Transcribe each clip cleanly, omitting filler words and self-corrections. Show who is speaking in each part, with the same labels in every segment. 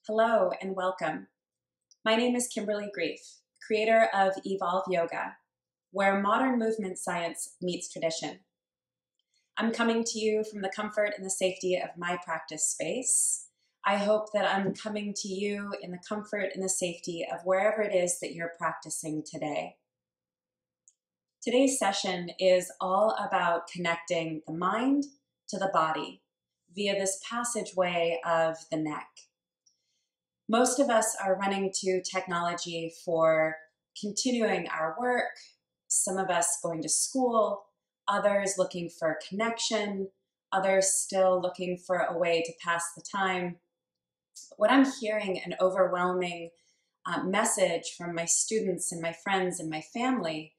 Speaker 1: Hello and welcome. My name is Kimberly Grief, creator of Evolve Yoga, where modern movement science meets tradition. I'm coming to you from the comfort and the safety of my practice space. I hope that I'm coming to you in the comfort and the safety of wherever it is that you're practicing today. Today's session is all about connecting the mind to the body via this passageway of the neck. Most of us are running to technology for continuing our work, some of us going to school, others looking for connection, others still looking for a way to pass the time. What I'm hearing, an overwhelming message from my students and my friends and my family,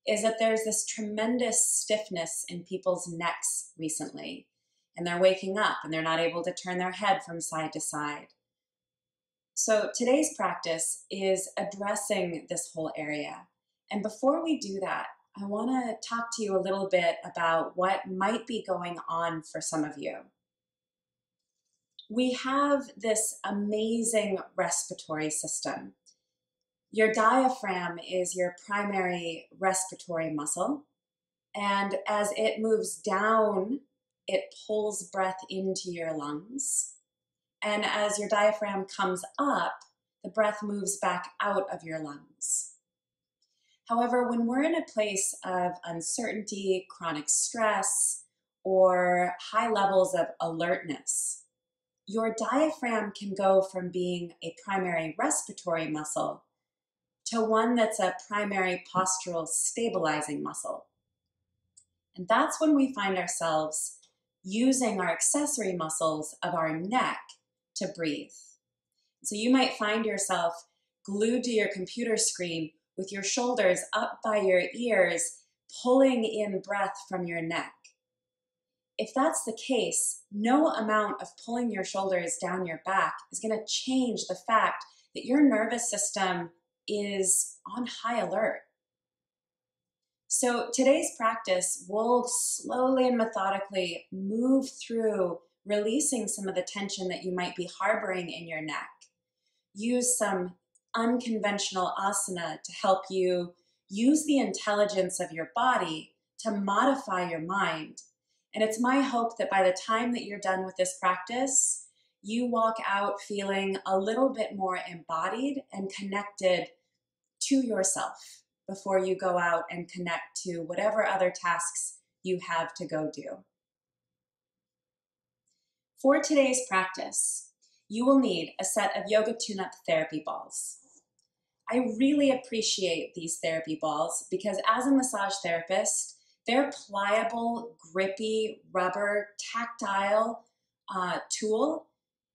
Speaker 1: is that there's this tremendous stiffness in people's necks recently, and they're waking up and they're not able to turn their head from side to side. So today's practice is addressing this whole area. And before we do that, I want to talk to you a little bit about what might be going on for some of you. We have this amazing respiratory system. Your diaphragm is your primary respiratory muscle, and as it moves down, it pulls breath into your lungs. And as your diaphragm comes up, the breath moves back out of your lungs. However, when we're in a place of uncertainty, chronic stress, or high levels of alertness, your diaphragm can go from being a primary respiratory muscle to one that's a primary postural stabilizing muscle. And that's when we find ourselves using our accessory muscles of our neck to breathe. So you might find yourself glued to your computer screen with your shoulders up by your ears, pulling in breath from your neck. If that's the case, no amount of pulling your shoulders down your back is going to change the fact that your nervous system is on high alert. So today's practice will slowly and methodically move through releasing some of the tension that you might be harboring in your neck. Use some unconventional asana to help you use the intelligence of your body to modify your mind. And it's my hope that by the time that you're done with this practice, you walk out feeling a little bit more embodied and connected to yourself before you go out and connect to whatever other tasks you have to go do. For today's practice, you will need a set of yoga tune-up therapy balls. I really appreciate these therapy balls because as a massage therapist, their pliable, grippy, rubber, tactile tool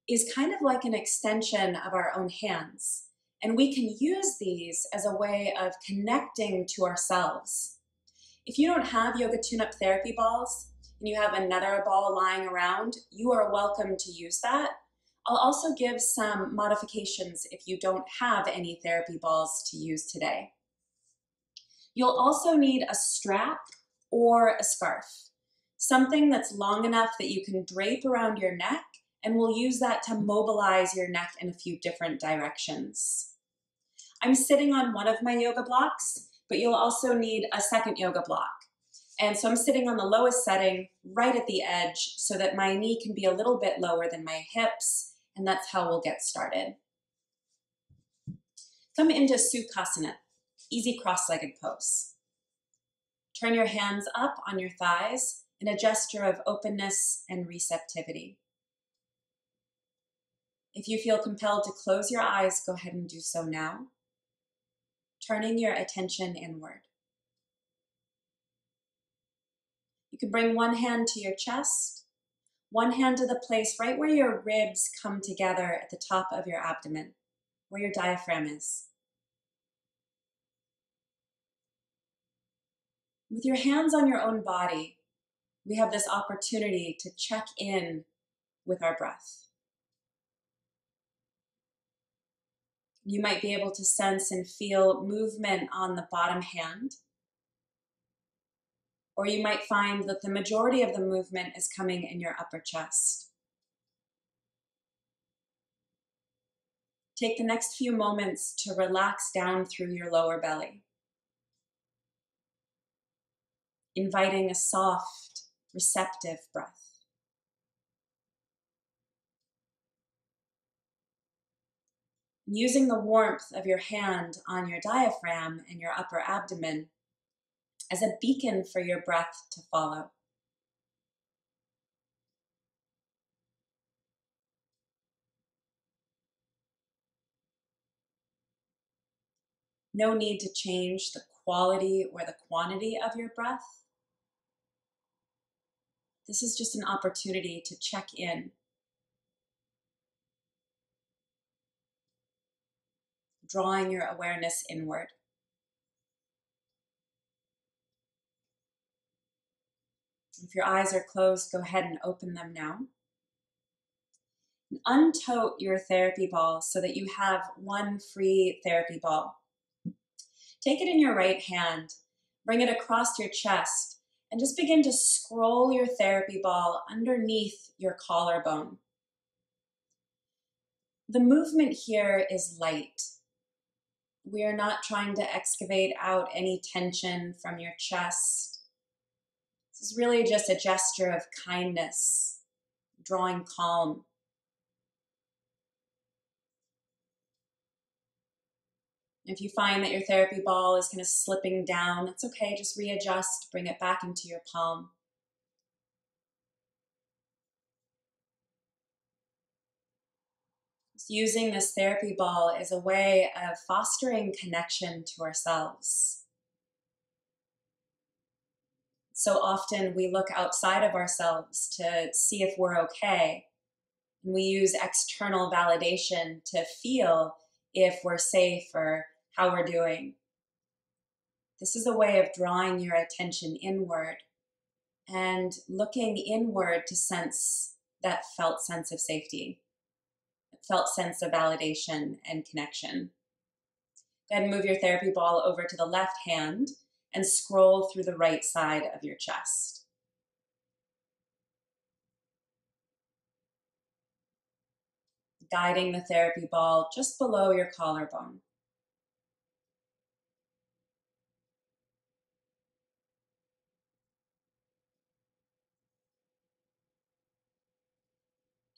Speaker 1: is kind of like an extension of our own hands. And we can use these as a way of connecting to ourselves. If you don't have yoga tune-up therapy balls and you have another ball lying around, you are welcome to use that. I'll also give some modifications if you don't have any therapy balls to use today. You'll also need a strap or a scarf, something that's long enough that you can drape around your neck, and we'll use that to mobilize your neck in a few different directions. I'm sitting on one of my yoga blocks, but you'll also need a second yoga block. And so I'm sitting on the lowest setting right at the edge so that my knee can be a little bit lower than my hips, and that's how we'll get started. Come into Sukhasana, easy cross-legged pose. Turn your hands up on your thighs in a gesture of openness and receptivity. If you feel compelled to close your eyes, go ahead and do so now, turning your attention inward. You can bring one hand to your chest, one hand to the place right where your ribs come together at the top of your abdomen, where your diaphragm is. With your hands on your own body, we have this opportunity to check in with our breath. You might be able to sense and feel movement on the bottom hand, or you might find that the majority of the movement is coming in your upper chest. take the next few moments to relax down through your lower belly, inviting a soft, receptive breath. Using the warmth of your hand on your diaphragm and your upper abdomen as a beacon for your breath to follow. No need to change the quality or the quantity of your breath. This is just an opportunity to check in, drawing your awareness inward. If your eyes are closed, go ahead and open them now. And untote your therapy ball so that you have one free therapy ball. Take it in your right hand, bring it across your chest, and just begin to scroll your therapy ball underneath your collarbone. The movement here is light. We are not trying to excavate out any tension from your chest. This is really just a gesture of kindness, drawing calm. If you find that your therapy ball is kind of slipping down, that's okay. Just readjust, bring it back into your palm. Just using this therapy ball as a way of fostering connection to ourselves. So often we look outside of ourselves to see if we're okay. And we use external validation to feel if we're safe or how we're doing. This is a way of drawing your attention inward and looking inward to sense that felt sense of safety, felt sense of validation and connection. Go ahead and move your therapy ball over to the left hand and scroll through the right side of your chest. Guiding the therapy ball just below your collarbone.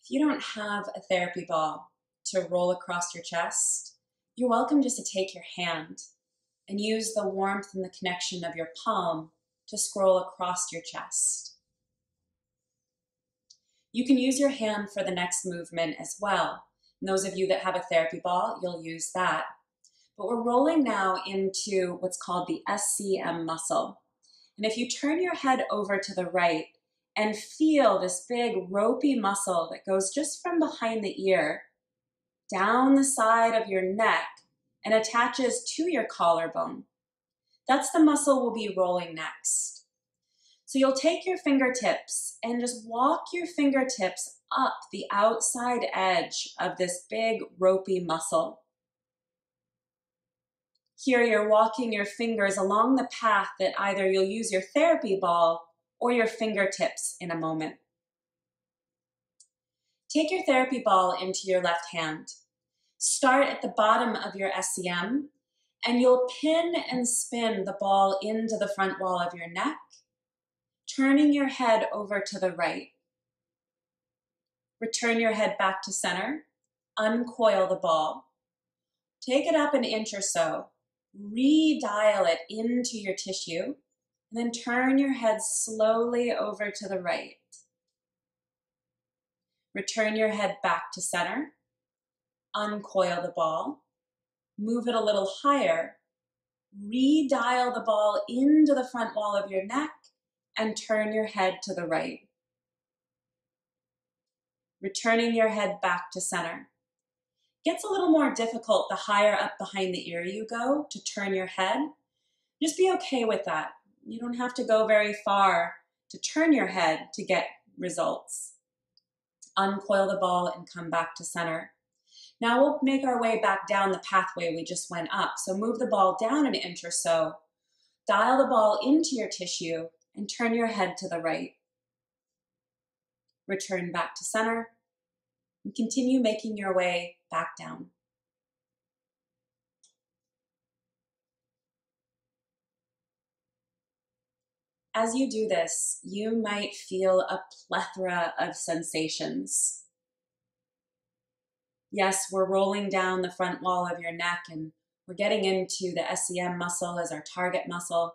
Speaker 1: If you don't have a therapy ball to roll across your chest, you're welcome just to take your hand and use the warmth and the connection of your palm to scroll across your chest. You can use your hand for the next movement as well. And those of you that have a therapy ball, you'll use that. But we're rolling now into what's called the SCM muscle. And if you turn your head over to the right and feel this big ropey muscle that goes just from behind the ear, down the side of your neck, and attaches to your collarbone. That's the muscle we'll be rolling next. So you'll take your fingertips and just walk your fingertips up the outside edge of this big ropey muscle. Here you're walking your fingers along the path that either you'll use your therapy ball or your fingertips in a moment. Take your therapy ball into your left hand. Start at the bottom of your SCM, and you'll pin and spin the ball into the front wall of your neck, turning your head over to the right. Return your head back to center, uncoil the ball, take it up an inch or so, redial it into your tissue, and then turn your head slowly over to the right. Return your head back to center, uncoil the ball, move it a little higher, redial the ball into the front wall of your neck, and turn your head to the right. Returning your head back to center. Gets a little more difficult the higher up behind the ear you go to turn your head. Just be okay with that. You don't have to go very far to turn your head to get results. Uncoil the ball and come back to center. Now we'll make our way back down the pathway we just went up. So move the ball down an inch or so, dial the ball into your tissue, and turn your head to the right. Return back to center, and continue making your way back down. As you do this, you might feel a plethora of sensations. Yes, we're rolling down the front wall of your neck and we're getting into the SEM muscle as our target muscle.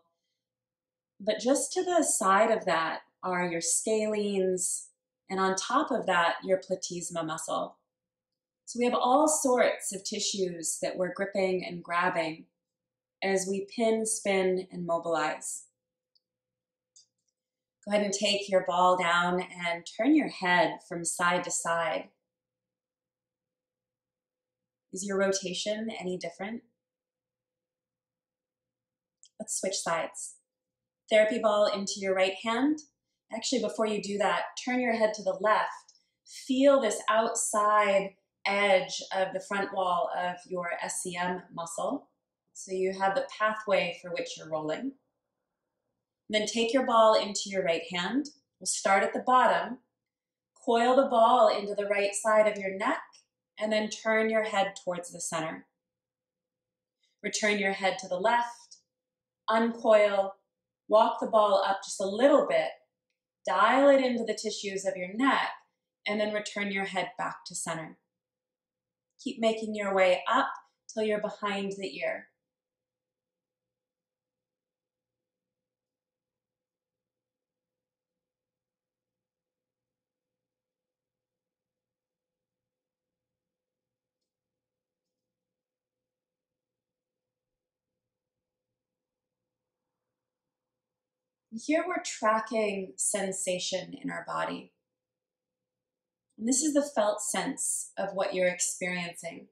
Speaker 1: But just to the side of that are your scalenes, and on top of that, your platysma muscle. So we have all sorts of tissues that we're gripping and grabbing as we pin, spin, and mobilize. Go ahead and take your ball down and turn your head from side to side. Is your rotation any different? Let's switch sides. Therapy ball into your right hand. Actually, before you do that, turn your head to the left. Feel this outside edge of the front wall of your SEM muscle. So you have the pathway for which you're rolling. And then take your ball into your right hand. We'll start at the bottom. Coil the ball into the right side of your neck, and then turn your head towards the center. Return your head to the left, uncoil, walk the ball up just a little bit, dial it into the tissues of your neck, and then return your head back to center. Keep making your way up till you're behind the ear. Here we're tracking sensation in our body. And this is the felt sense of what you're experiencing.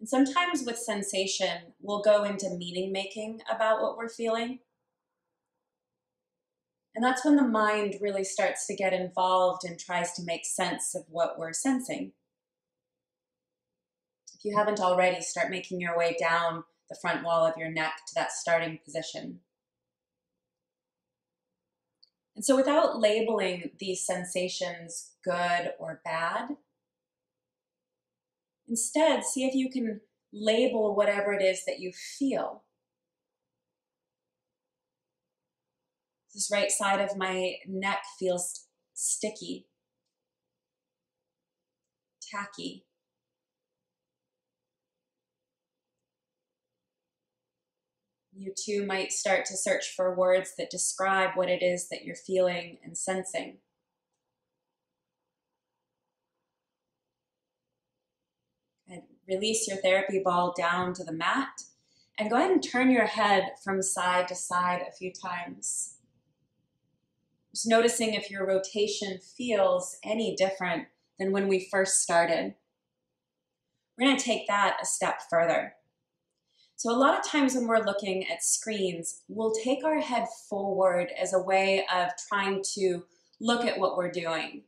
Speaker 1: And sometimes with sensation, we'll go into meaning making about what we're feeling. And that's when the mind really starts to get involved and tries to make sense of what we're sensing. If you haven't already, start making your way down the front wall of your neck to that starting position. And so without labeling these sensations good or bad, instead, see if you can label whatever it is that you feel. This right side of my neck feels sticky, tacky. You too might start to search for words that describe what it is that you're feeling and sensing. And release your therapy ball down to the mat and go ahead and turn your head from side to side a few times. Just noticing if your rotation feels any different than when we first started. We're going to take that a step further. So a lot of times when we're looking at screens, we'll take our head forward as a way of trying to look at what we're doing.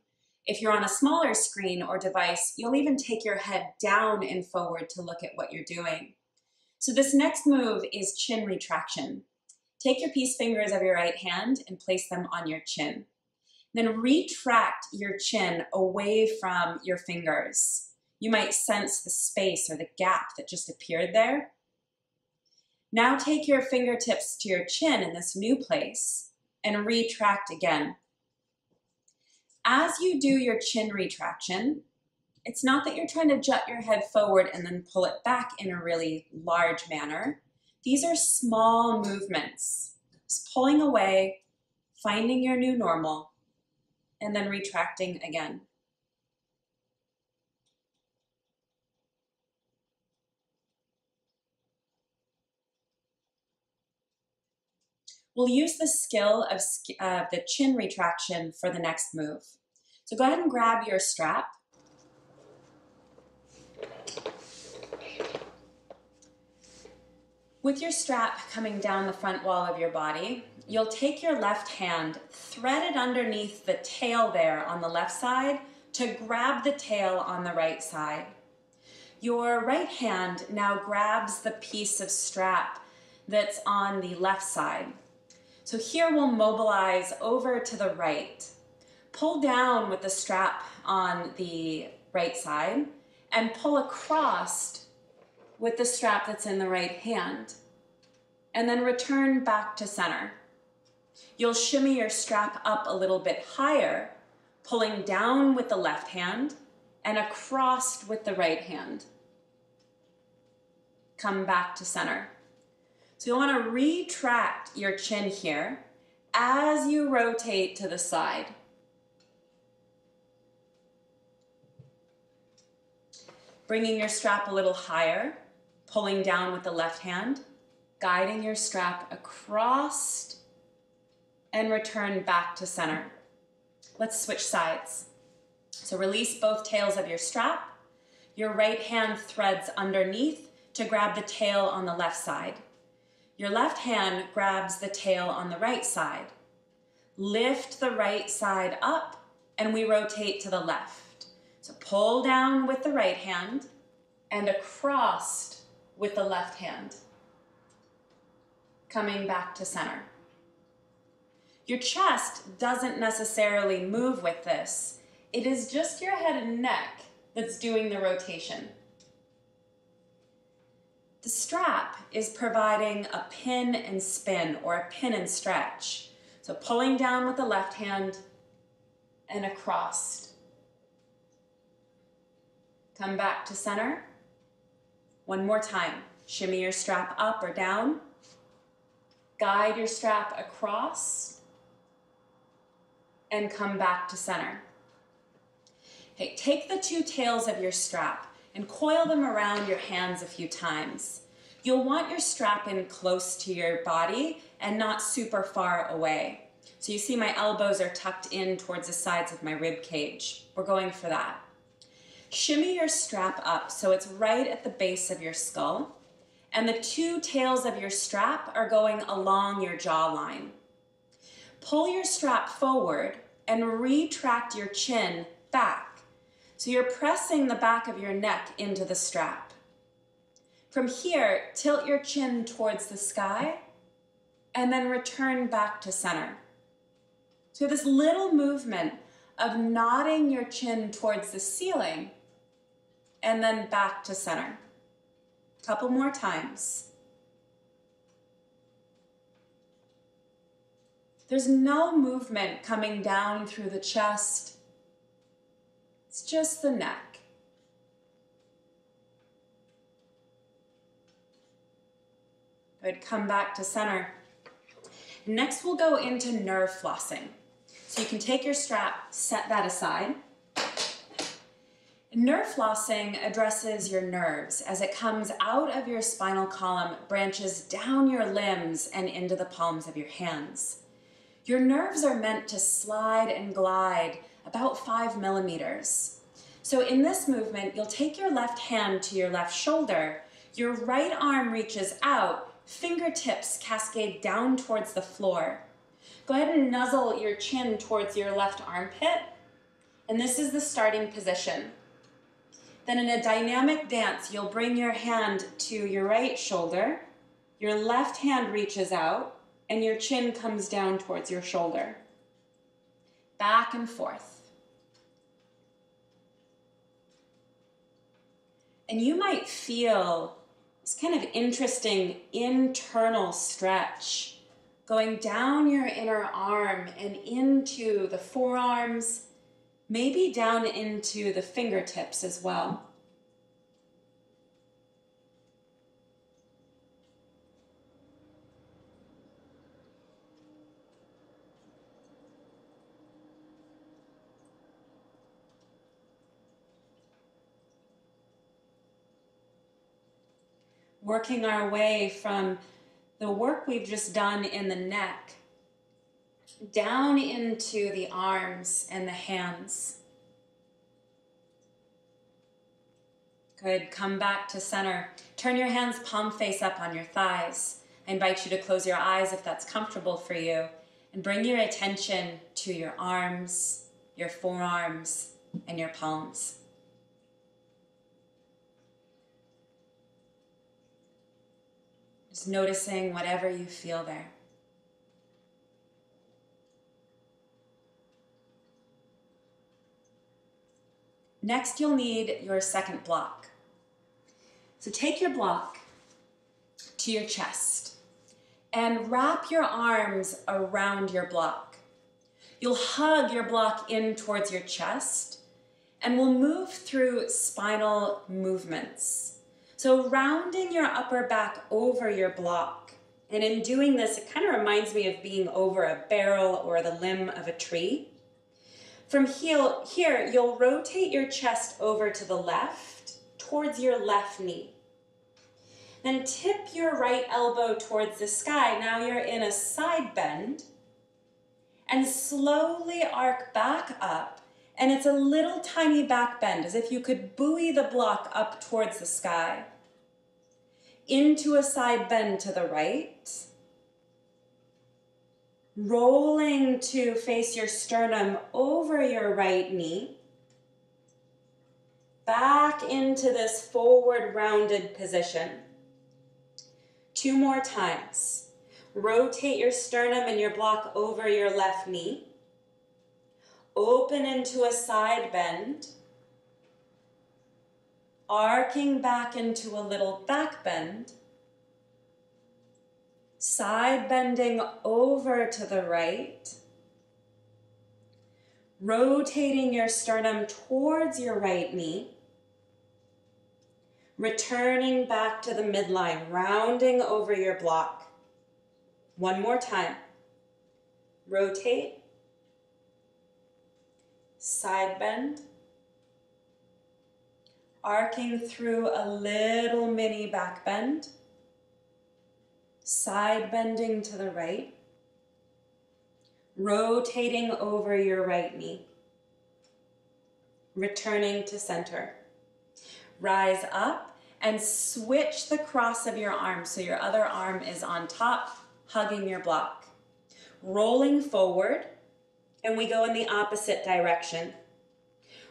Speaker 1: If you're on a smaller screen or device, you'll even take your head down and forward to look at what you're doing. So this next move is chin retraction. Take your peace fingers of your right hand and place them on your chin. Then retract your chin away from your fingers. You might sense the space or the gap that just appeared there. Now take your fingertips to your chin in this new place and retract again. As you do your chin retraction, it's not that you're trying to jut your head forward and then pull it back in a really large manner. These are small movements, just pulling away, finding your new normal, and then retracting again. We'll use the skill of the chin retraction for the next move. So go ahead and grab your strap. With your strap coming down the front wall of your body, you'll take your left hand, thread it underneath the tail there on the left side to grab the tail on the right side. Your right hand now grabs the piece of strap that's on the left side. So here we'll mobilize over to the right. Pull down with the strap on the right side and pull across with the strap that's in the right hand. And then return back to center. You'll shimmy your strap up a little bit higher, pulling down with the left hand and across with the right hand. Come back to center. So you want to retract your chin here as you rotate to the side. Bringing your strap a little higher, pulling down with the left hand, guiding your strap across and return back to center. Let's switch sides. So release both tails of your strap. Your right hand threads underneath to grab the tail on the left side. Your left hand grabs the tail on the right side. Lift the right side up and we rotate to the left. So pull down with the right hand and across with the left hand. Coming back to center. Your chest doesn't necessarily move with this. It is just your head and neck that's doing the rotation. The strap is providing a pin and spin or a pin and stretch. So pulling down with the left hand and across. Come back to center. One more time. Shimmy your strap up or down. Guide your strap across and come back to center. Okay, take the two tails of your strap and coil them around your hands a few times. You'll want your strap in close to your body and not super far away. So you see my elbows are tucked in towards the sides of my rib cage. We're going for that. Shimmy your strap up so it's right at the base of your skull, and the two tails of your strap are going along your jawline. Pull your strap forward and retract your chin back. So you're pressing the back of your neck into the strap. From here, tilt your chin towards the sky and then return back to center. So this little movement of nodding your chin towards the ceiling and then back to center. A couple more times. There's no movement coming down through the chest. It's just the neck. Good, come back to center. Next we'll go into nerve flossing. So you can take your strap, set that aside. Nerve flossing addresses your nerves as it comes out of your spinal column, branches down your limbs and into the palms of your hands. Your nerves are meant to slide and glide about 5 millimeters. So in this movement, you'll take your left hand to your left shoulder, your right arm reaches out, fingertips cascade down towards the floor. Go ahead and nuzzle your chin towards your left armpit, and this is the starting position. Then in a dynamic dance, you'll bring your hand to your right shoulder, your left hand reaches out, and your chin comes down towards your shoulder. Back and forth. And you might feel this kind of interesting internal stretch going down your inner arm and into the forearms, maybe down into the fingertips as well. Working our way from the work we've just done in the neck down into the arms and the hands. Good, come back to center. Turn your hands palm face up on your thighs. I invite you to close your eyes if that's comfortable for you, and bring your attention to your arms, your forearms, and your palms. Just noticing whatever you feel there. Next, you'll need your second block. So take your block to your chest and wrap your arms around your block. You'll hug your block in towards your chest, and we'll move through spinal movements. So rounding your upper back over your block. And in doing this, it kind of reminds me of being over a barrel or the limb of a tree. From here, you'll rotate your chest over to the left, towards your left knee. Then tip your right elbow towards the sky. Now you're in a side bend. And slowly arc back up. And it's a little tiny back bend, as if you could buoy the block up towards the sky. Into a side bend to the right. Rolling to face your sternum over your right knee. Back into this forward rounded position. 2 more times. Rotate your sternum and your block over your left knee. Open into a side bend. Arcing back into a little back bend. Side bending over to the right. Rotating your sternum towards your right knee. Returning back to the midline, rounding over your block. 1 more time. Rotate. Side bend. Arcing through a little mini back bend. Side bending to the right. Rotating over your right knee. Returning to center. Rise up and switch the cross of your arm so your other arm is on top, hugging your block. Rolling forward, and we go in the opposite direction.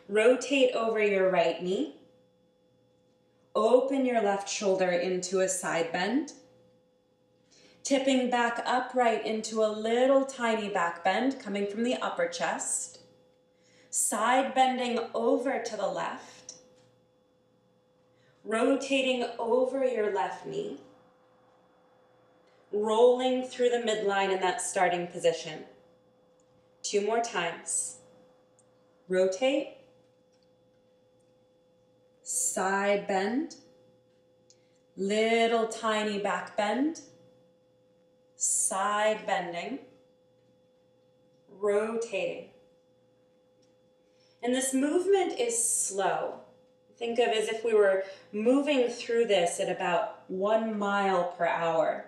Speaker 1: Rotate over your right knee. Open your left shoulder into a side bend. Tipping back upright into a little tiny back bend coming from the upper chest. Side bending over to the left. Rotating over your left knee. Rolling through the midline in that starting position. 2 more times. Rotate. Side bend. Little tiny back bend. Side bending. Rotating. And this movement is slow. Think of it as if we were moving through this at about 1 mile per hour.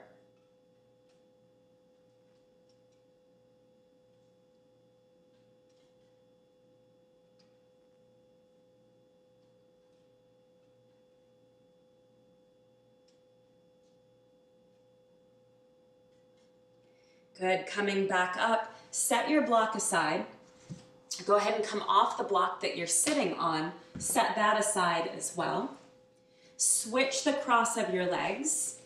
Speaker 1: Good, coming back up, set your block aside. Go ahead and come off the block that you're sitting on. Set that aside as well. Switch the cross of your legs.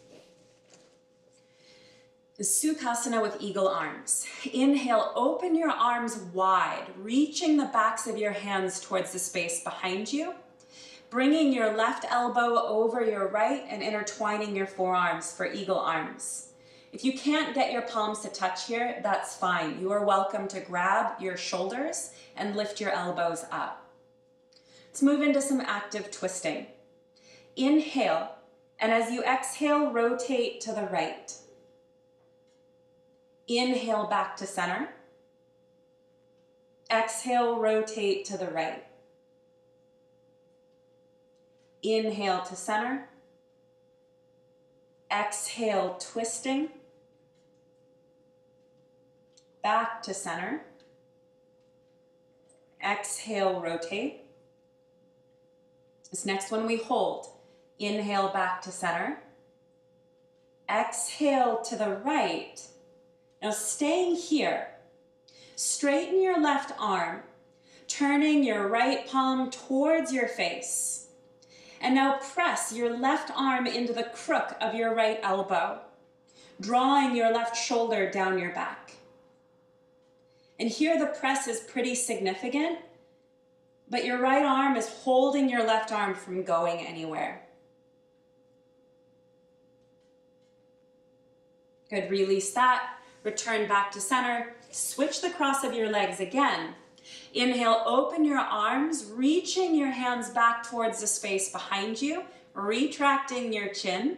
Speaker 1: The Sukhasana with eagle arms. Inhale, open your arms wide, reaching the backs of your hands towards the space behind you. Bringing your left elbow over your right and intertwining your forearms for eagle arms. If you can't get your palms to touch here, that's fine. You are welcome to grab your shoulders and lift your elbows up. Let's move into some active twisting. Inhale, and as you exhale, rotate to the right. Inhale back to center. Exhale, rotate to the right. Inhale to center. Exhale, twisting. Back to center. Exhale, rotate. This next one we hold. Inhale back to center. Exhale to the right. Now staying here, straighten your left arm, turning your right palm towards your face. And now press your left arm into the crook of your right elbow, drawing your left shoulder down your back. And here the press is pretty significant, but your right arm is holding your left arm from going anywhere. Good, release that. Return back to center. Switch the cross of your legs again. Inhale, open your arms, reaching your hands back towards the space behind you, retracting your chin.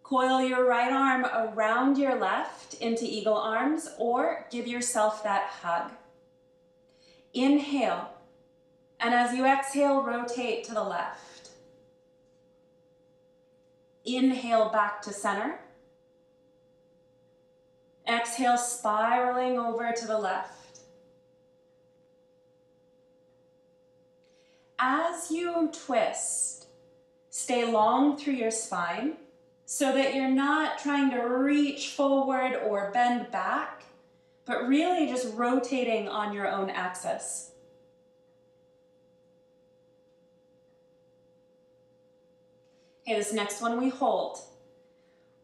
Speaker 1: Coil your right arm around your left into eagle arms, or give yourself that hug. Inhale, and as you exhale, rotate to the left. Inhale back to center. Exhale, spiraling over to the left. As you twist, stay long through your spine so that you're not trying to reach forward or bend back, but really just rotating on your own axis. Okay, this next one we hold.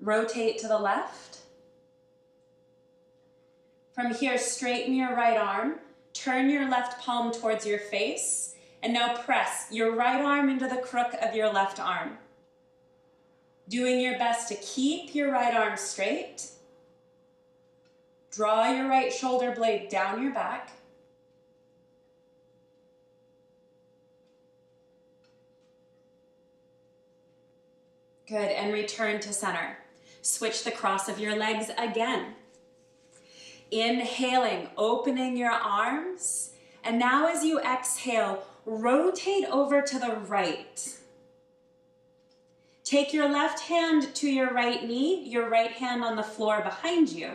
Speaker 1: Rotate to the left. From here, straighten your right arm, turn your left palm towards your face, and now press your right arm into the crook of your left arm. Doing your best to keep your right arm straight. Draw your right shoulder blade down your back. Good, and return to center. Switch the cross of your legs again. Inhaling, opening your arms, and now as you exhale, rotate over to the right. Take your left hand to your right knee, your right hand on the floor behind you.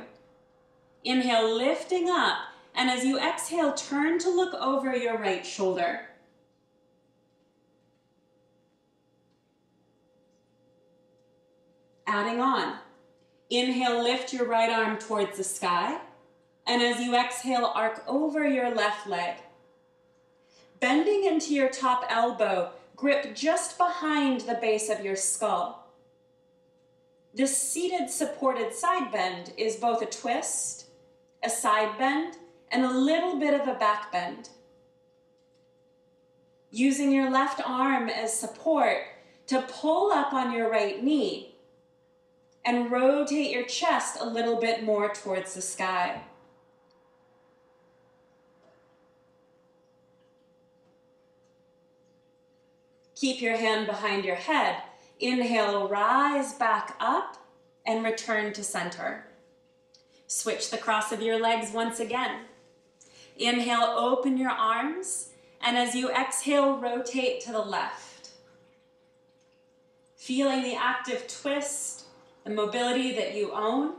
Speaker 1: Inhale, lifting up, and as you exhale, turn to look over your right shoulder. Adding on. Inhale, lift your right arm towards the sky. And as you exhale, arc over your left leg. Bending into your top elbow, grip just behind the base of your skull. This seated supported side bend is both a twist, a side bend, and a little bit of a back bend. Using your left arm as support to pull up on your right knee and rotate your chest a little bit more towards the sky. Keep your hand behind your head. Inhale, rise back up and return to center. Switch the cross of your legs once again. Inhale, open your arms, and as you exhale, rotate to the left. Feeling the active twist, the mobility that you own.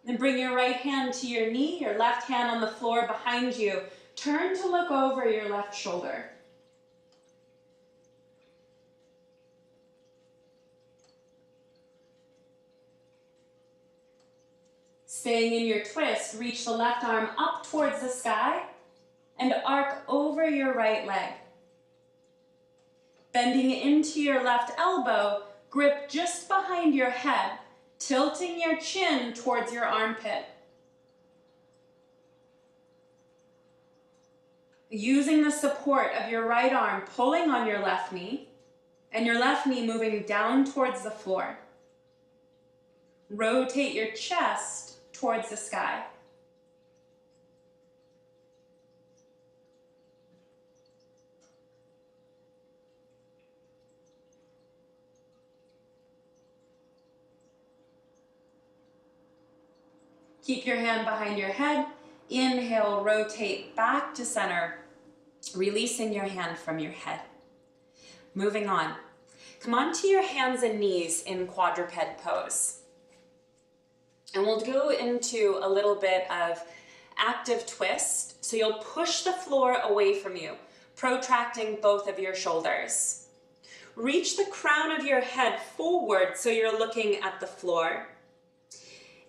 Speaker 1: Then bring your right hand to your knee, your left hand on the floor behind you. Turn to look over your left shoulder. Staying in your twist, reach the left arm up towards the sky and arc over your right leg. Bending into your left elbow, grip just behind your head, tilting your chin towards your armpit. Using the support of your right arm, pulling on your left knee, and your left knee moving down towards the floor. Rotate your chest towards the sky. Keep your hand behind your head. Inhale, rotate back to center, releasing your hand from your head. Moving on. Come onto your hands and knees in quadruped pose. And we'll go into a little bit of active twist. So you'll push the floor away from you, protracting both of your shoulders. Reach the crown of your head forward so you're looking at the floor.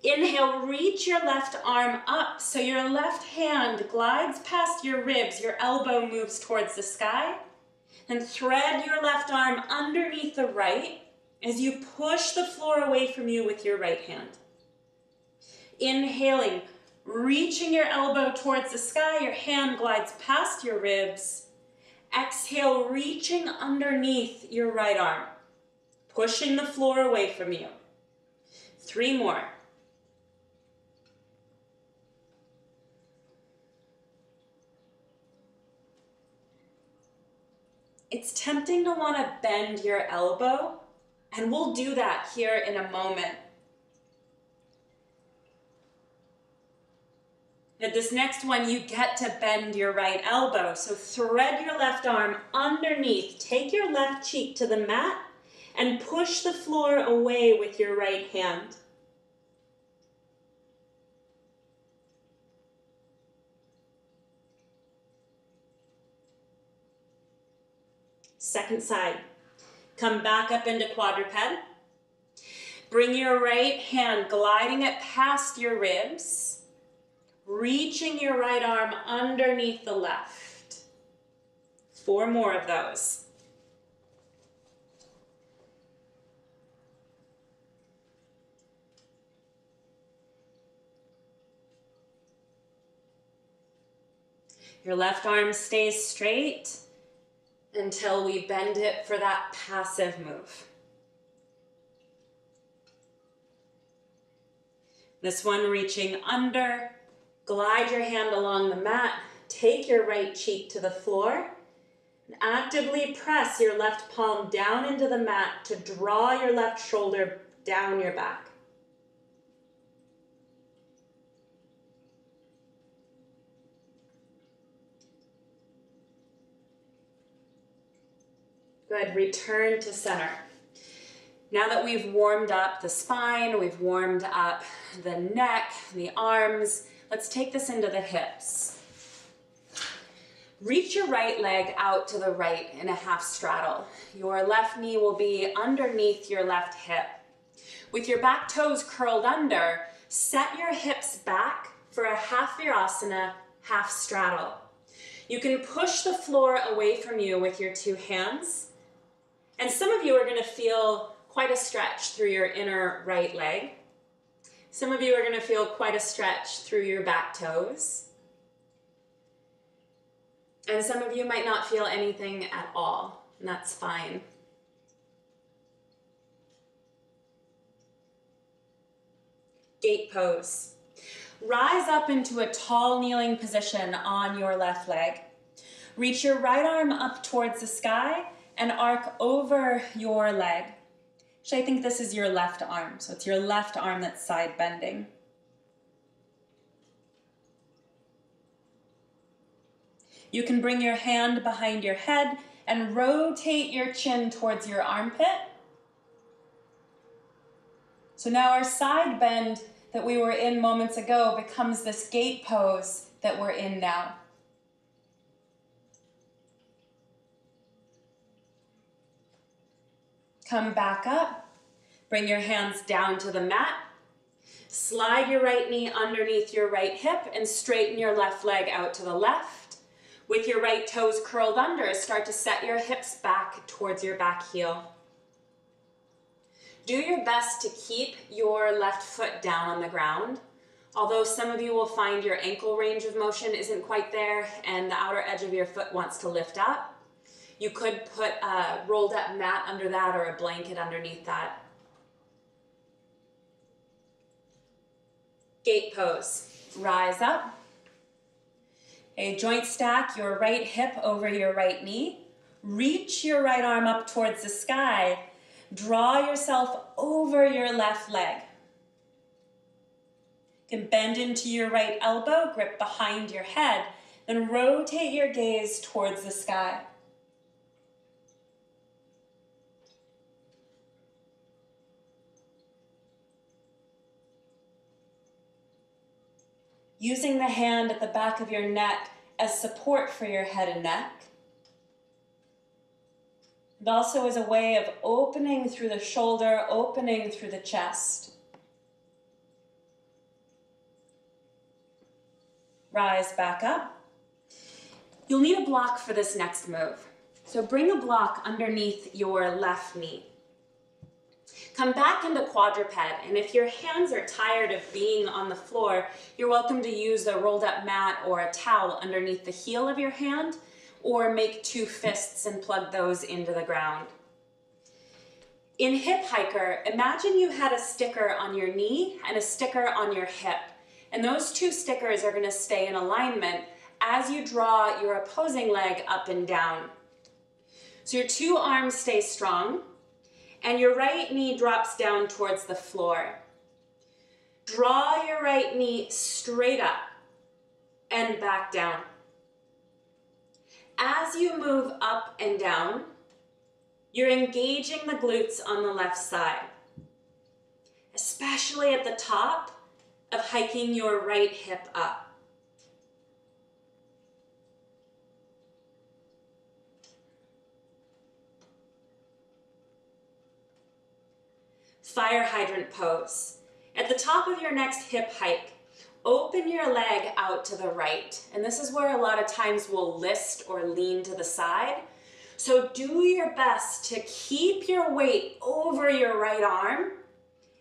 Speaker 1: Inhale, reach your left arm up so your left hand glides past your ribs, your elbow moves towards the sky. And thread your left arm underneath the right as you push the floor away from you with your right hand. Inhaling, reaching your elbow towards the sky, your hand glides past your ribs. Exhale, reaching underneath your right arm, pushing the floor away from you. 3 more. It's tempting to want to bend your elbow, and we'll do that here in a moment. At this next one, you get to bend your right elbow. So thread your left arm underneath. Take your left cheek to the mat and push the floor away with your right hand. Second side. Come back up into quadruped. Bring your right hand, gliding it past your ribs. Reaching your right arm underneath the left. 4 more of those. Your left arm stays straight until we bend it for that passive move. This one reaching under. Glide your hand along the mat, take your right cheek to the floor, and actively press your left palm down into the mat to draw your left shoulder down your back. Good, return to center. Now that we've warmed up the spine, we've warmed up the neck, the arms, let's take this into the hips. Reach your right leg out to the right in a half straddle. Your left knee will be underneath your left hip. With your back toes curled under, set your hips back for a half Virasana, half straddle. You can push the floor away from you with your 2 hands. And some of you are going to feel quite a stretch through your inner right leg. Some of you are going to feel quite a stretch through your back toes. And some of you might not feel anything at all, and that's fine. Gate pose. Rise up into a tall kneeling position on your left leg. Reach your right arm up towards the sky and arc over your leg. Actually, I think this is your left arm, so it's your left arm that's side bending. You can bring your hand behind your head and rotate your chin towards your armpit. So now our side bend that we were in moments ago becomes this gate pose that we're in now. Come back up, bring your hands down to the mat, slide your right knee underneath your right hip and straighten your left leg out to the left. With your right toes curled under, start to set your hips back towards your back heel. Do your best to keep your left foot down on the ground, although some of you will find your ankle range of motion isn't quite there and the outer edge of your foot wants to lift up. You could put a rolled up mat under that or a blanket underneath that. Gate pose. Rise up. A joint stack your right hip over your right knee. Reach your right arm up towards the sky. Draw yourself over your left leg. You can bend into your right elbow, grip behind your head, then rotate your gaze towards the sky. Using the hand at the back of your neck as support for your head and neck. And also as a way of opening through the shoulder, opening through the chest. Rise back up. You'll need a block for this next move. So bring a block underneath your left knee. Come back into quadruped, and if your hands are tired of being on the floor, you're welcome to use a rolled up mat or a towel underneath the heel of your hand, or make 2 fists and plug those into the ground. In hip hiker, imagine you had a sticker on your knee and a sticker on your hip. And those two stickers are going to stay in alignment as you draw your opposing leg up and down. So your two arms stay strong and your right knee drops down towards the floor. Draw your right knee straight up and back down. As you move up and down, you're engaging the glutes on the left side, especially at the top of hiking your right hip up. Fire hydrant pose. At the top of your next hip hike, open your leg out to the right. And this is where a lot of times we'll list or lean to the side. So do your best to keep your weight over your right arm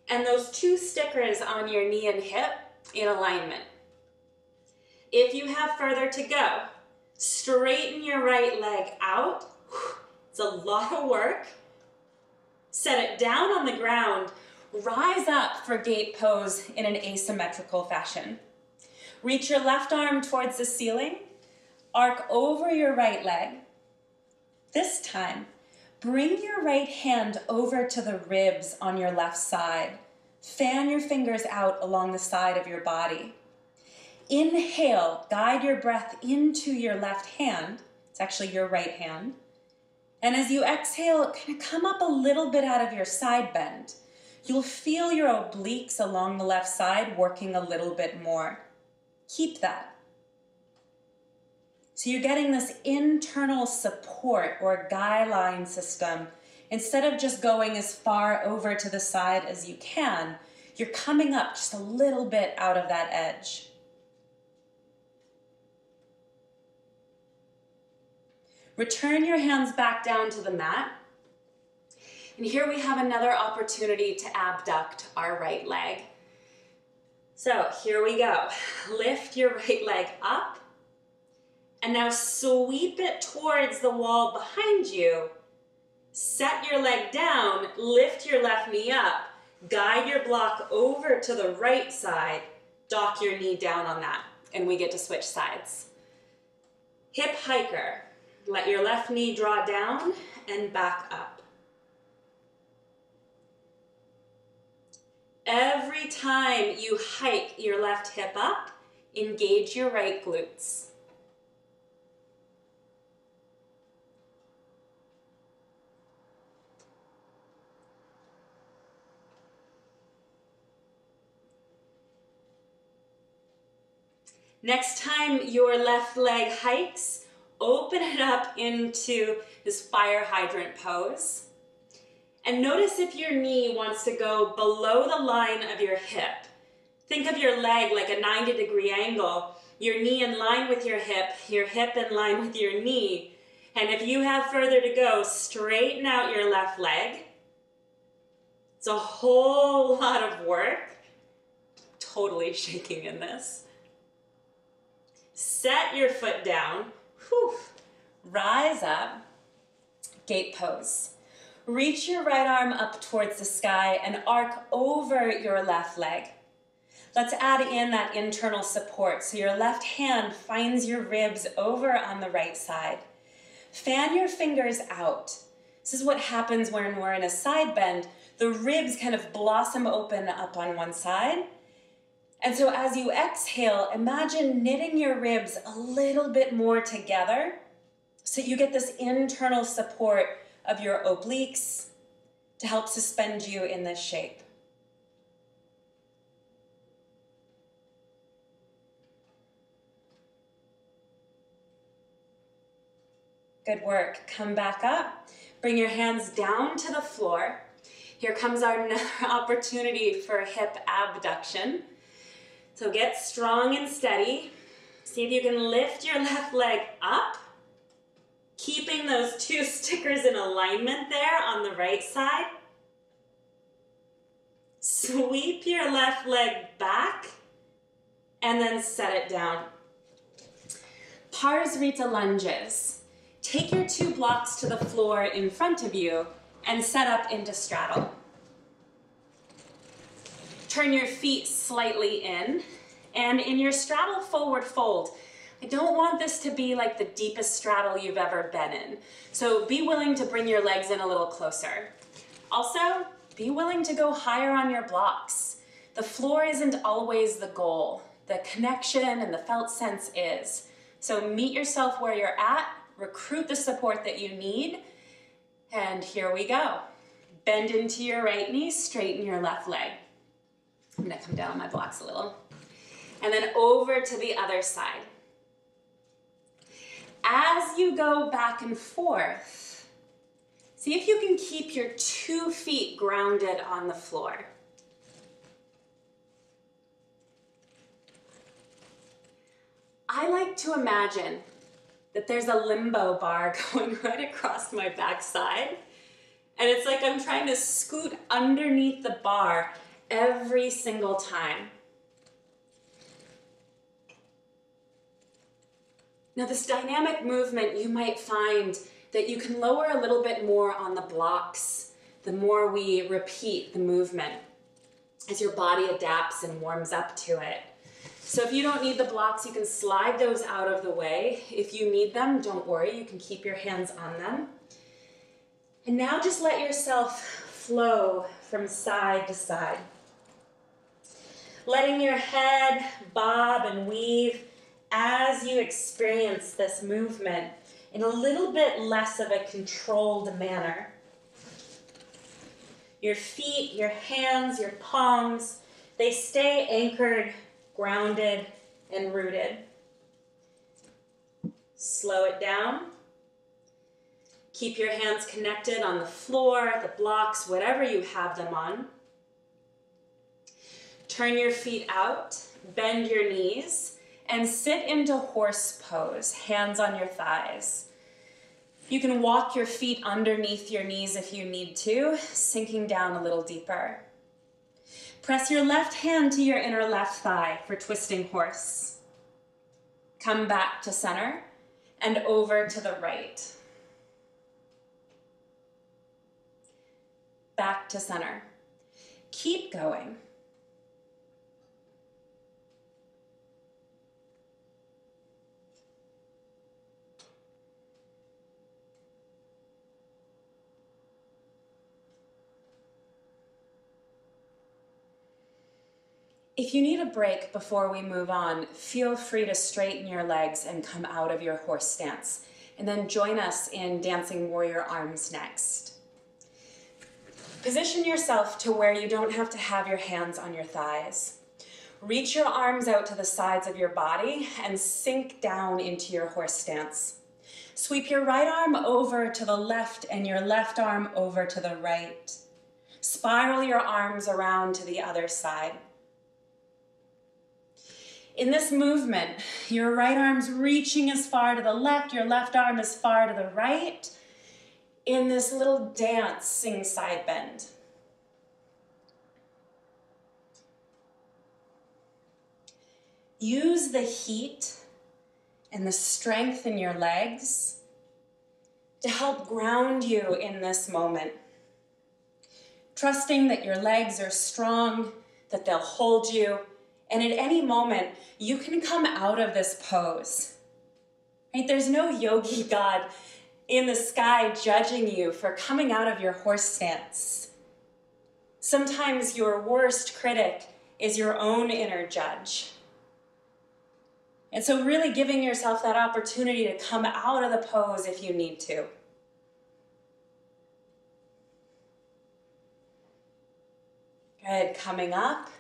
Speaker 1: and those two stickers on your knee and hip in alignment. If you have further to go, straighten your right leg out. It's a lot of work. Set it down on the ground. Rise up for gate pose in an asymmetrical fashion. Reach your left arm towards the ceiling. Arc over your right leg. This time, bring your right hand over to the ribs on your left side. Fan your fingers out along the side of your body. Inhale, guide your breath into your left hand. It's actually your right hand. And as you exhale, kind of come up a little bit out of your side bend. You'll feel your obliques along the left side working a little bit more. Keep that. So you're getting this internal support or guy line system. Instead of just going as far over to the side as you can, you're coming up just a little bit out of that edge. Return your hands back down to the mat. And here we have another opportunity to abduct our right leg. So here we go. Lift your right leg up. And now sweep it towards the wall behind you. Set your leg down, lift your left knee up, guide your block over to the right side, dock your knee down on that, and we get to switch sides. Hip hiker, let your left knee draw down and back up. Every time you hike your left hip up, engage your right glutes. Next time your left leg hikes, open it up into this fire hydrant pose. And notice if your knee wants to go below the line of your hip. Think of your leg like a 90-degree angle, your knee in line with your hip in line with your knee. And if you have further to go, straighten out your left leg. It's a whole lot of work. Totally shaking in this. Set your foot down, rise up, gate pose. Reach your right arm up towards the sky and arc over your left leg. Let's add in that internal support. So your left hand finds your ribs over on the right side. Fan your fingers out. This is what happens when we're in a side bend. The ribs kind of blossom open up on one side. And so as you exhale, imagine knitting your ribs a little bit more together so you get this internal support of your obliques to help suspend you in this shape. Good work. Come back up. Bring your hands down to the floor. Here comes our another opportunity for hip abduction. So get strong and steady. See if you can lift your left leg up, keeping those two stickers in alignment there on the right side. Sweep your left leg back and then set it down. Parsvrita lunges. Take your two blocks to the floor in front of you and set up into straddle. Turn your feet slightly in, and in your straddle forward fold, I don't want this to be like the deepest straddle you've ever been in. So be willing to bring your legs in a little closer. Also, be willing to go higher on your blocks. The floor isn't always the goal. The connection and the felt sense is. So meet yourself where you're at, recruit the support that you need, and here we go. Bend into your right knee, straighten your left leg. I'm gonna come down on my blocks a little. And then over to the other side. As you go back and forth, see if you can keep your 2 feet grounded on the floor. I like to imagine that there's a limbo bar going right across my backside, and it's like I'm trying to scoot underneath the bar every single time. Now this dynamic movement, you might find that you can lower a little bit more on the blocks the more we repeat the movement as your body adapts and warms up to it. So if you don't need the blocks, you can slide those out of the way. If you need them, don't worry, you can keep your hands on them. And now just let yourself flow from side to side. Letting your head bob and weave as you experience this movement in a little bit less of a controlled manner. Your feet, your hands, your palms, they stay anchored, grounded, and rooted. Slow it down. Keep your hands connected on the floor, the blocks, whatever you have them on. Turn your feet out, bend your knees, and sit into horse pose, hands on your thighs. You can walk your feet underneath your knees if you need to, sinking down a little deeper. Press your left hand to your inner left thigh for twisting horse. Come back to center and over to the right. Back to center. Keep going. If you need a break before we move on, feel free to straighten your legs and come out of your horse stance, and then join us in Dancing Warrior Arms next. Position yourself to where you don't have to have your hands on your thighs. Reach your arms out to the sides of your body and sink down into your horse stance. Sweep your right arm over to the left and your left arm over to the right. Spiral your arms around to the other side. In this movement, your right arm's reaching as far to the left, your left arm as far to the right, in this little dancing side bend. Use the heat and the strength in your legs to help ground you in this moment. Trusting that your legs are strong, that they'll hold you, and at any moment, you can come out of this pose. Right? There's no yogi god in the sky judging you for coming out of your horse stance. Sometimes your worst critic is your own inner judge. And so really giving yourself that opportunity to come out of the pose if you need to. Good, coming up.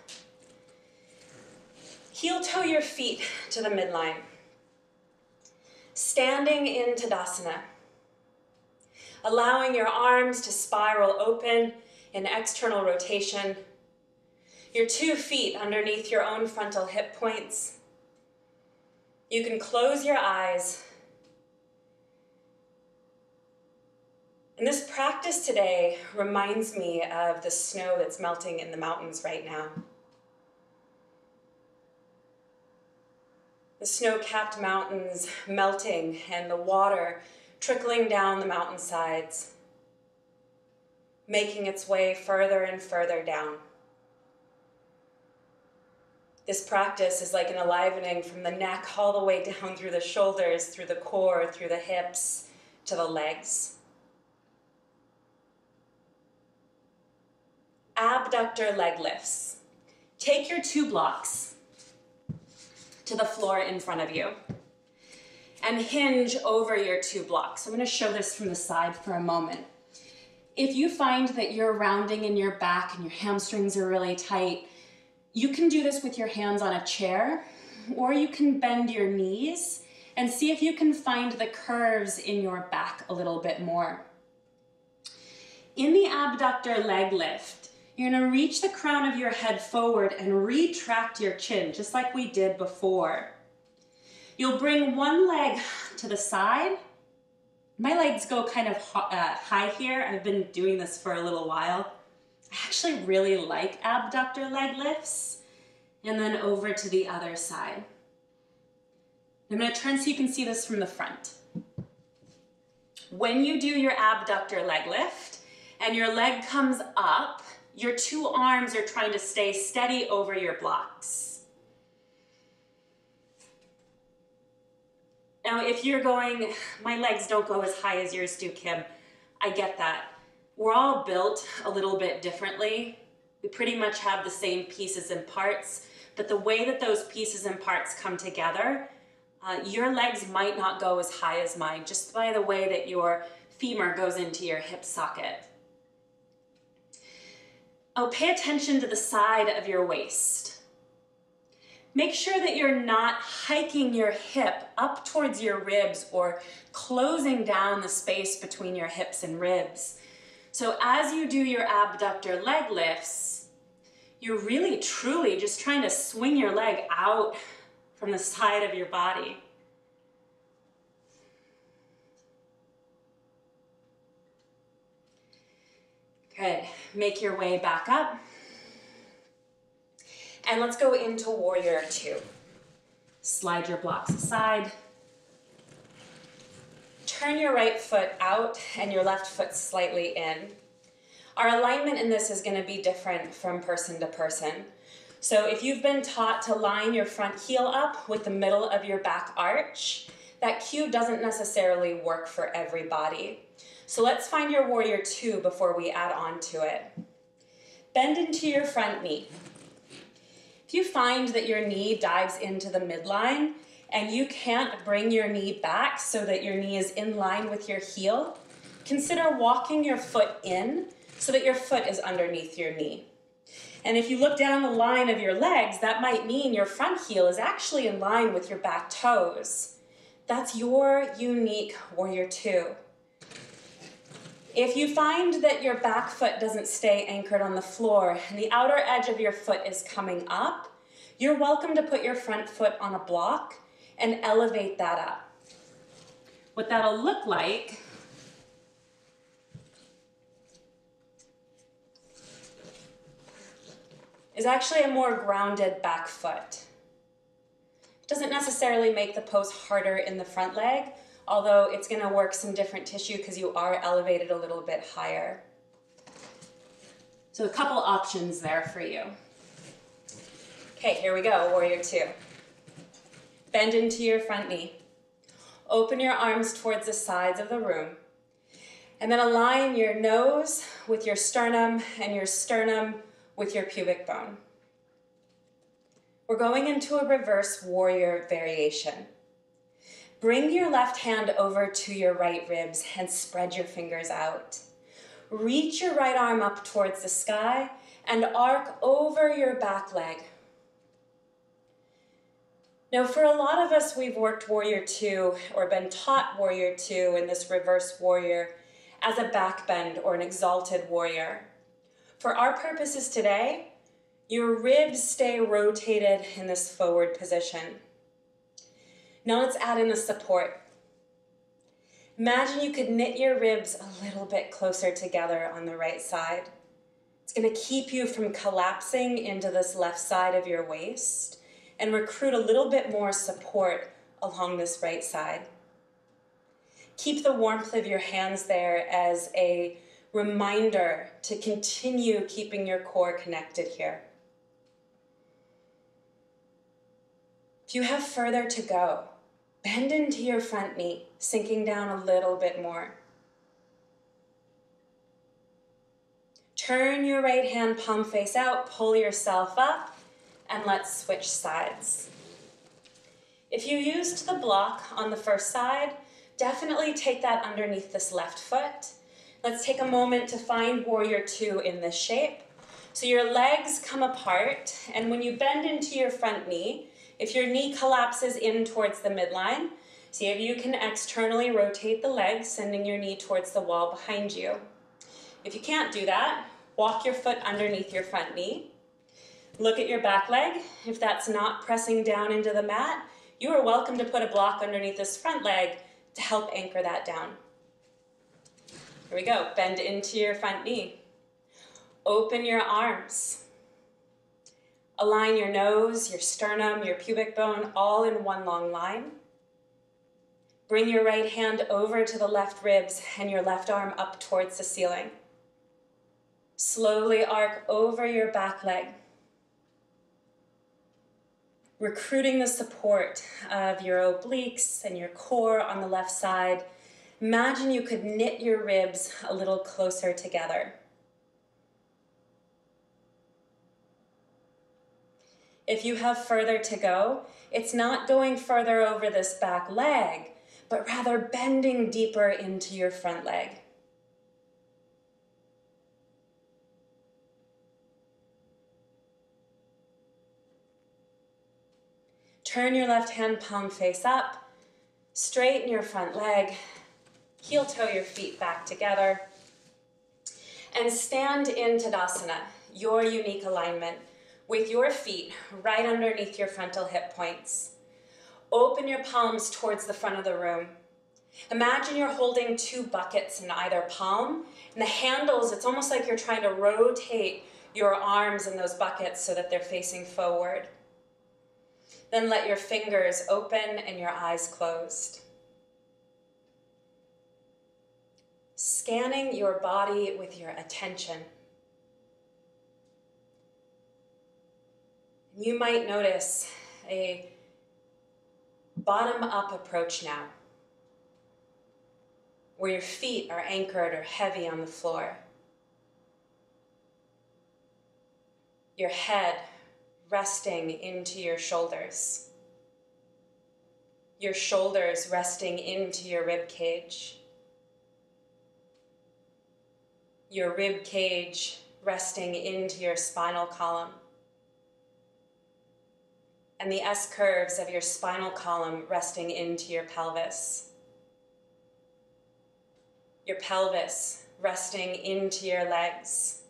Speaker 1: Heel toe your feet to the midline. Standing in Tadasana. Allowing your arms to spiral open in external rotation. Your 2 feet underneath your own frontal hip points. You can close your eyes. And this practice today reminds me of the snow that's melting in the mountains right now. The snow-capped mountains melting and the water trickling down the mountainsides. making its way further and further down. This practice is like an enlivening from the neck all the way down through the shoulders, through the core, through the hips, to the legs. Abductor leg lifts. Take your 2 blocks to the floor in front of you and hinge over your 2 blocks. I'm going to show this from the side for a moment. If you find that you're rounding in your back and your hamstrings are really tight, you can do this with your hands on a chair, or you can bend your knees and see if you can find the curves in your back a little bit more. In the abductor leg lift, you're going to reach the crown of your head forward and retract your chin, just like we did before. You'll bring one leg to the side. My legs go kind of high here. I've been doing this for a little while. I actually really like abductor leg lifts. And then over to the other side. I'm going to turn so you can see this from the front. When you do your abductor leg lift and your leg comes up, your 2 arms are trying to stay steady over your blocks. Now, if you're going, my legs don't go as high as yours do, Kim, I get that. We're all built a little bit differently. We pretty much have the same pieces and parts, but the way that those pieces and parts come together, your legs might not go as high as mine, just by the way that your femur goes into your hip socket. Oh, pay attention to the side of your waist. Make sure that you're not hiking your hip up towards your ribs or closing down the space between your hips and ribs. So as you do your abductor leg lifts, you're really truly just trying to swing your leg out from the side of your body. Good. Make your way back up. And let's go into warrior 2. Slide your blocks aside. Turn your right foot out and your left foot slightly in. Our alignment in this is going to be different from person to person. So if you've been taught to line your front heel up with the middle of your back arch, that cue doesn't necessarily work for everybody. So let's find your warrior 2 before we add on to it. Bend into your front knee. If you find that your knee dives into the midline and you can't bring your knee back so that your knee is in line with your heel, consider walking your foot in so that your foot is underneath your knee. And if you look down the line of your legs, that might mean your front heel is actually in line with your back toes. That's your unique warrior 2. If you find that your back foot doesn't stay anchored on the floor and the outer edge of your foot is coming up, you're welcome to put your front foot on a block and elevate that up. What that'll look like is actually a more grounded back foot. It doesn't necessarily make the pose harder in the front leg, although it's going to work some different tissue because you are elevated a little bit higher. So a couple options there for you. Okay, here we go, warrior 2. Bend into your front knee. Open your arms towards the sides of the room. And then align your nose with your sternum and your sternum with your pubic bone. We're going into a reverse warrior variation. Bring your left hand over to your right ribs and spread your fingers out. Reach your right arm up towards the sky and arc over your back leg. Now, for a lot of us, we've worked warrior 2 or been taught warrior 2 in this reverse warrior as a back bend or an exalted warrior. For our purposes today, your ribs stay rotated in this forward position. Now let's add in a support. Imagine you could knit your ribs a little bit closer together on the right side. It's going to keep you from collapsing into this left side of your waist and recruit a little bit more support along this right side. Keep the warmth of your hands there as a reminder to continue keeping your core connected here. If you have further to go, bend into your front knee, sinking down a little bit more. Turn your right hand palm face out, pull yourself up, and let's switch sides. If you used the block on the first side, definitely take that underneath this left foot. Let's take a moment to find warrior two in this shape. So your legs come apart, and when you bend into your front knee, if your knee collapses in towards the midline, see if you can externally rotate the legs, sending your knee towards the wall behind you. If you can't do that, walk your foot underneath your front knee. Look at your back leg. If that's not pressing down into the mat, you are welcome to put a block underneath this front leg to help anchor that down. Here we go. Bend into your front knee. Open your arms. Align your nose, your sternum, your pubic bone, all in one long line. Bring your right hand over to the left ribs and your left arm up towards the ceiling. Slowly arc over your back leg, recruiting the support of your obliques and your core on the left side. Imagine you could knit your ribs a little closer together. If you have further to go, it's not going further over this back leg, but rather bending deeper into your front leg. Turn your left hand palm face up, straighten your front leg, heel toe your feet back together, and stand in Tadasana, your unique alignment, with your feet right underneath your frontal hip points. Open your palms towards the front of the room. Imagine you're holding two buckets in either palm, and the handles, it's almost like you're trying to rotate your arms in those buckets so that they're facing forward. Then let your fingers open and your eyes closed. Scanning your body with your attention. You might notice a bottom-up approach now, where your feet are anchored or heavy on the floor. Your head resting into your shoulders resting into your rib cage, your rib cage resting into your spinal column, and the S-curves of your spinal column resting into your pelvis resting into your legs,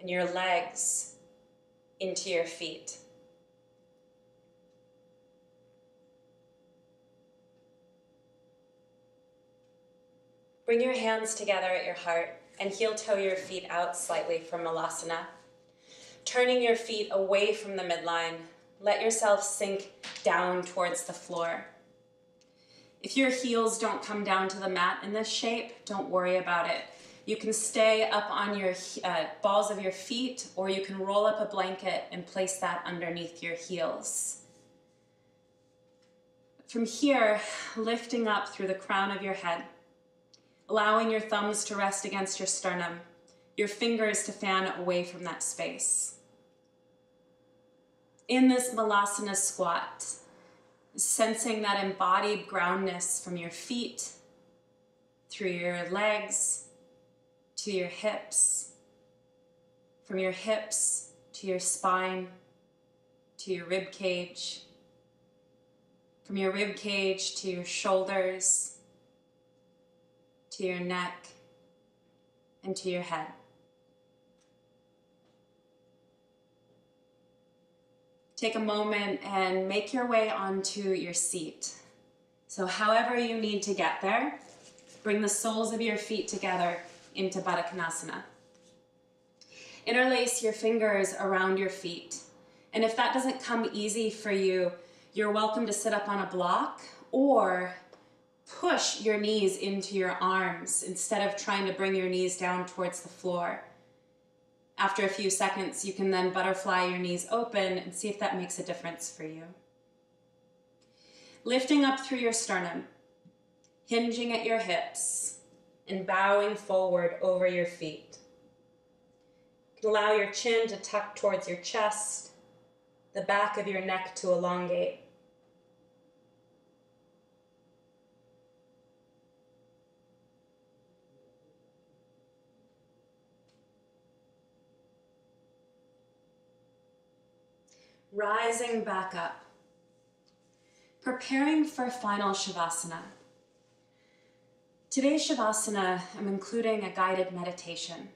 Speaker 1: and your legs into your feet. Bring your hands together at your heart and heel toe your feet out slightly from Malasana. Turning your feet away from the midline, let yourself sink down towards the floor. If your heels don't come down to the mat in this shape, don't worry about it. You can stay up on your balls of your feet, or you can roll up a blanket and place that underneath your heels. From here, lifting up through the crown of your head, allowing your thumbs to rest against your sternum, your fingers to fan away from that space. In this Malasana squat, sensing that embodied groundness from your feet, through your legs, to your hips, from your hips to your spine, to your rib cage, from your rib cage to your shoulders, to your neck, and to your head. Take a moment and make your way onto your seat. So however you need to get there, bring the soles of your feet together into Baddha Konasana. Interlace your fingers around your feet. And if that doesn't come easy for you, you're welcome to sit up on a block or push your knees into your arms instead of trying to bring your knees down towards the floor. After a few seconds, you can then butterfly your knees open and see if that makes a difference for you. Lifting up through your sternum, hinging at your hips, and bowing forward over your feet. You can allow your chin to tuck towards your chest, the back of your neck to elongate. Rising back up, preparing for final Shavasana. Today's Shavasana, I'm including a guided meditation.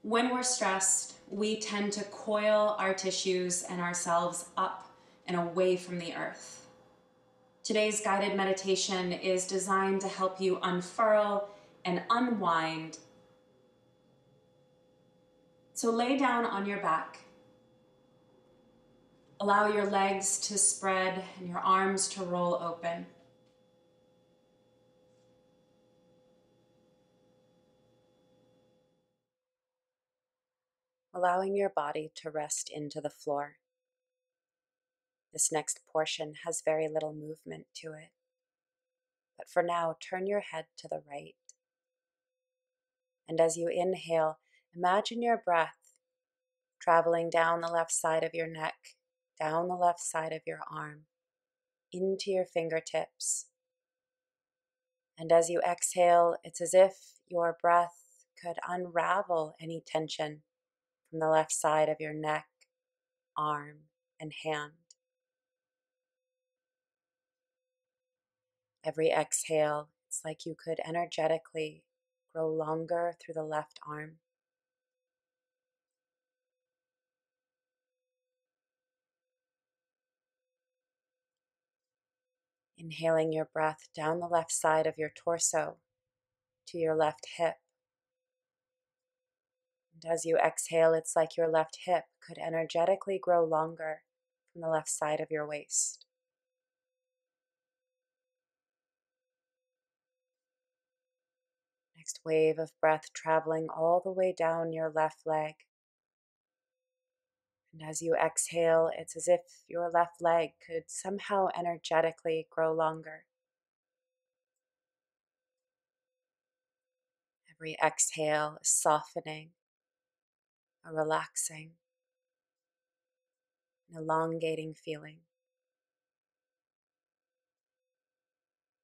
Speaker 1: When we're stressed, we tend to coil our tissues and ourselves up and away from the earth. Today's guided meditation is designed to help you unfurl and unwind. So lay down on your back. Allow your legs to spread and your arms to roll open. Allowing your body to rest into the floor. This next portion has very little movement to it. But for now, turn your head to the right. And as you inhale, imagine your breath traveling down the left side of your neck, down the left side of your arm, into your fingertips. And as you exhale, it's as if your breath could unravel any tension from the left side of your neck, arm, and hand. Every exhale, it's like you could energetically grow longer through the left arm. Inhaling your breath down the left side of your torso to your left hip. And as you exhale, it's like your left hip could energetically grow longer from the left side of your waist. Next wave of breath traveling all the way down your left leg. And as you exhale, it's as if your left leg could somehow energetically grow longer. Every exhale is softening, a relaxing, an elongating feeling.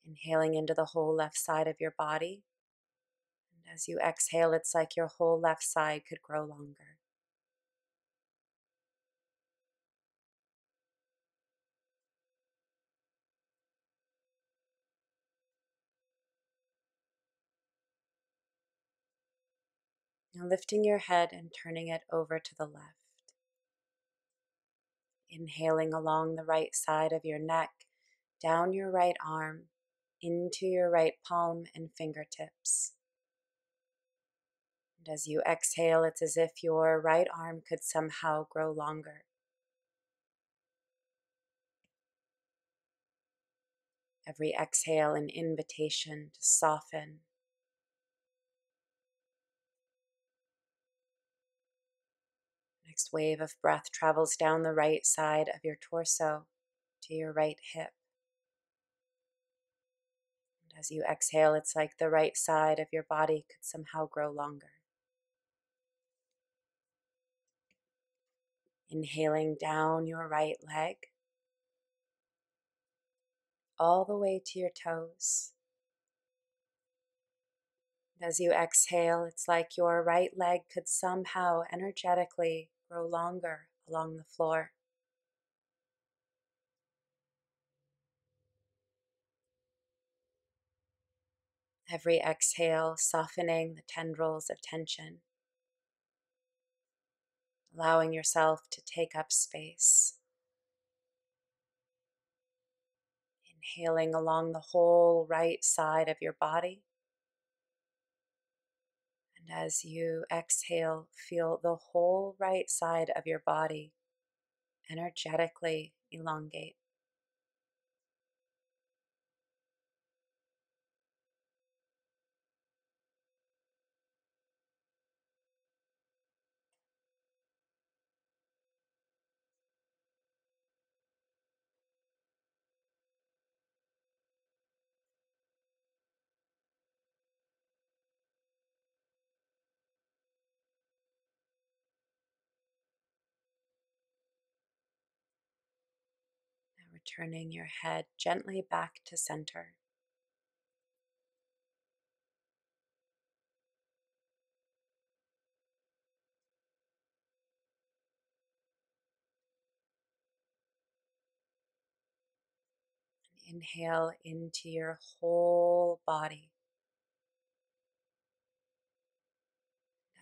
Speaker 1: Inhaling into the whole left side of your body. And as you exhale, it's like your whole left side could grow longer. Now lifting your head and turning it over to the left. Inhaling along the right side of your neck, down your right arm, into your right palm and fingertips. And as you exhale, it's as if your right arm could somehow grow longer. Every exhale an invitation to soften. Next wave of breath travels down the right side of your torso to your right hip. And as you exhale, it's like the right side of your body could somehow grow longer. Inhaling down your right leg, all the way to your toes. And as you exhale, it's like your right leg could somehow energetically grow longer along the floor. Every exhale softening the tendrils of tension, allowing yourself to take up space. Inhaling along the whole right side of your body. And as you exhale, feel the whole right side of your body energetically elongate. returning your head gently back to center. Inhale into your whole body.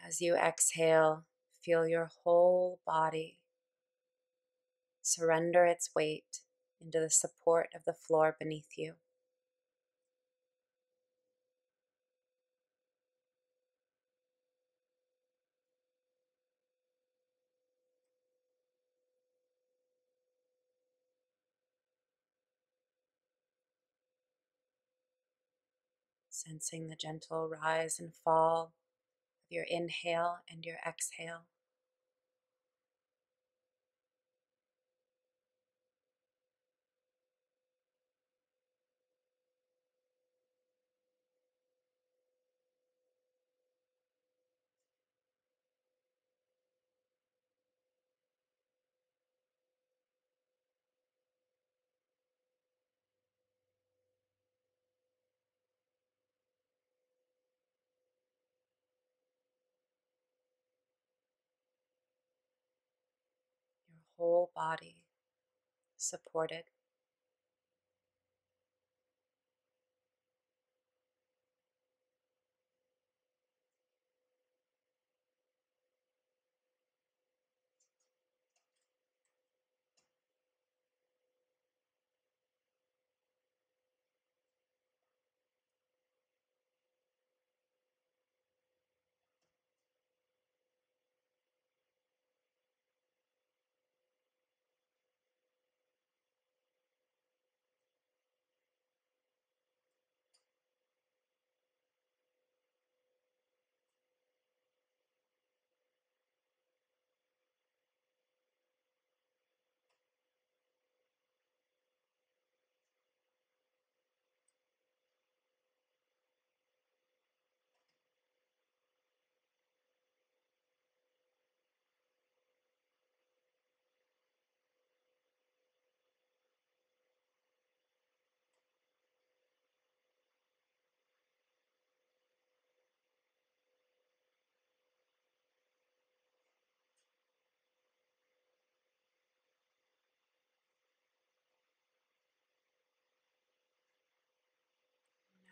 Speaker 1: As you exhale, feel your whole body surrender its weight into the support of the floor beneath you. Sensing the gentle rise and fall of your inhale and your exhale. Your whole body supported.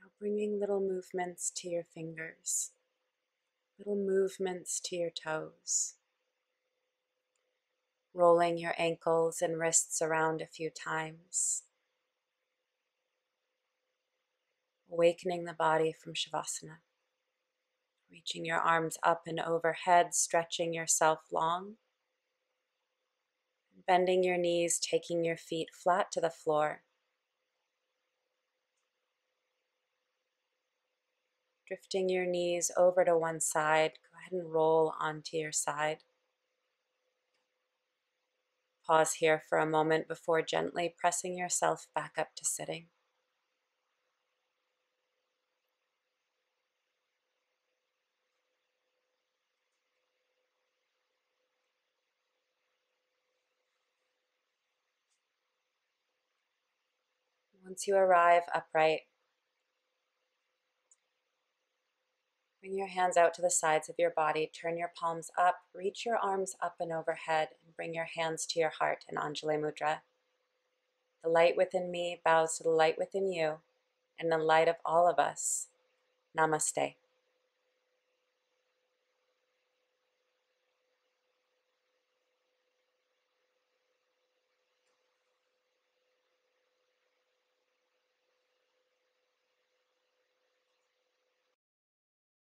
Speaker 1: Now bringing little movements to your fingers, little movements to your toes. Rolling your ankles and wrists around a few times. Awakening the body from Shavasana. Reaching your arms up and overhead, stretching yourself long. Bending your knees, taking your feet flat to the floor. Drifting your knees over to one side. Go ahead and roll onto your side. Pause here for a moment before gently pressing yourself back up to sitting. Once you arrive upright, bring your hands out to the sides of your body, turn your palms up, reach your arms up and overhead, and bring your hands to your heart in Anjali Mudra. The light within me bows to the light within you, and the light of all of us. Namaste.